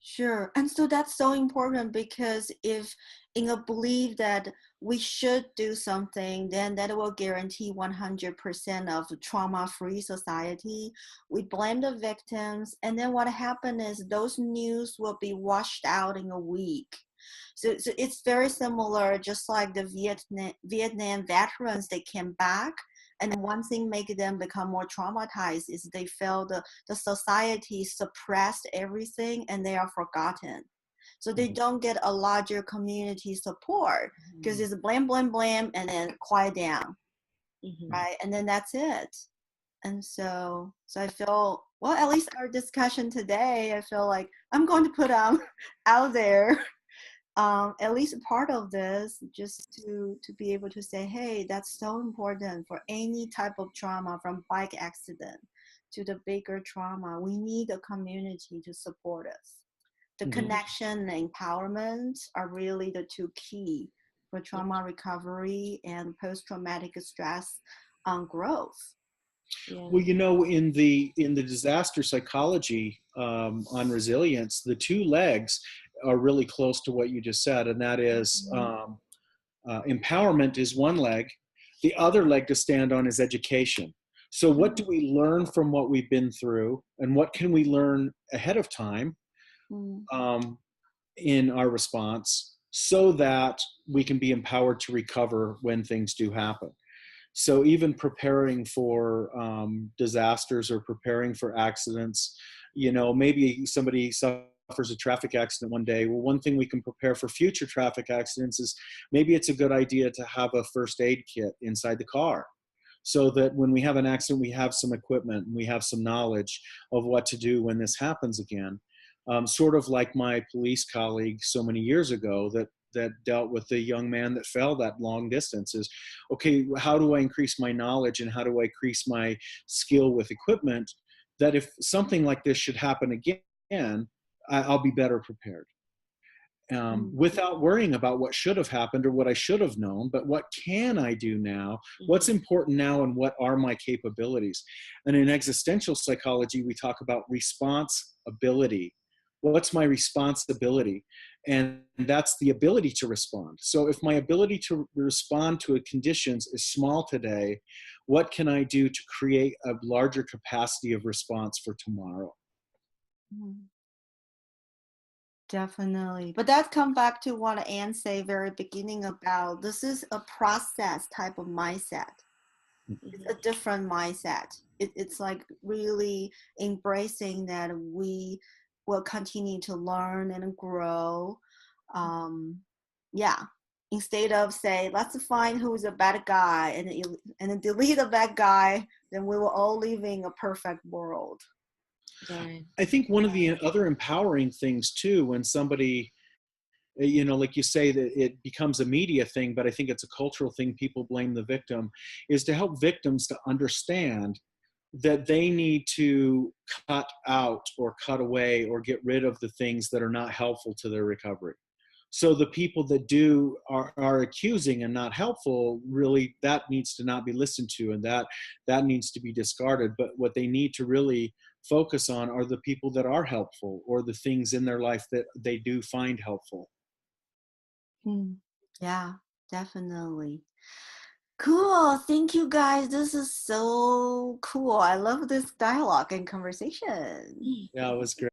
Sure. And so that's so important, because if in a belief that we should do something, then that will guarantee 100% of trauma-free society. We blame the victims, and then what happens is those news will be washed out in a week. So it's very similar, just like the Vietnam veterans, they came back. And one thing making them become more traumatized is they feel the society suppressed everything and they are forgotten. So they don't get a larger community support, because it's blame, blame, blame, and then quiet down, right? And then that's it. And so I feel, well, at least our discussion today, I feel like I'm going to put out there at least a part of this, just to be able to say, hey, that's so important for any type of trauma, from bike accident to the bigger trauma. We need a community to support us. The connection and empowerment are really the two key for trauma recovery and post-traumatic stress growth. Yeah. Well, in the disaster psychology on resilience, the two legs are really close to what you just said, and that is empowerment is one leg. The other leg to stand on is education. So what do we learn from what we've been through, and what can we learn ahead of time in our response, so that we can be empowered to recover when things do happen? So even preparing for disasters or preparing for accidents, maybe somebody suffers a traffic accident one day. Well, one thing we can prepare for future traffic accidents is maybe it's a good idea to have a first aid kit inside the car, so that when we have an accident, we have some equipment and we have some knowledge of what to do when this happens again. Sort of like my police colleague so many years ago that dealt with the young man that fell that long distance, is, okay, how do I increase my knowledge and how do I increase my skill with equipment, that if something like this should happen again, I'll be better prepared. Without worrying about what should have happened or what I should have known, but what can I do now? What's important now, and what are my capabilities? And in existential psychology, we talk about responsibility. What's my responsibility? And that's the ability to respond. So if my ability to respond to conditions is small today, what can I do to create a larger capacity of response for tomorrow? Definitely. But that comes back to what Anne said very beginning about, this is a process type of mindset. It's a different mindset. It's like really embracing that we will continue to learn and grow. Instead of say, let's find who's a bad guy and then delete the bad guy, then we will all live in a perfect world. Right. I think one of the other empowering things too, when somebody, like you say, that it becomes a media thing, but I think it's a cultural thing, people blame the victim, is to help victims to understand that they need to cut out or cut away or get rid of the things that are not helpful to their recovery. So the people that are accusing and not helpful, really, that needs to not be listened to, and that needs to be discarded. But what they need to really focus on are the people that are helpful, or the things in their life that they do find helpful. Yeah, definitely. Cool. Thank you, guys. This is so cool. I love this dialogue and conversation. Yeah, it was great.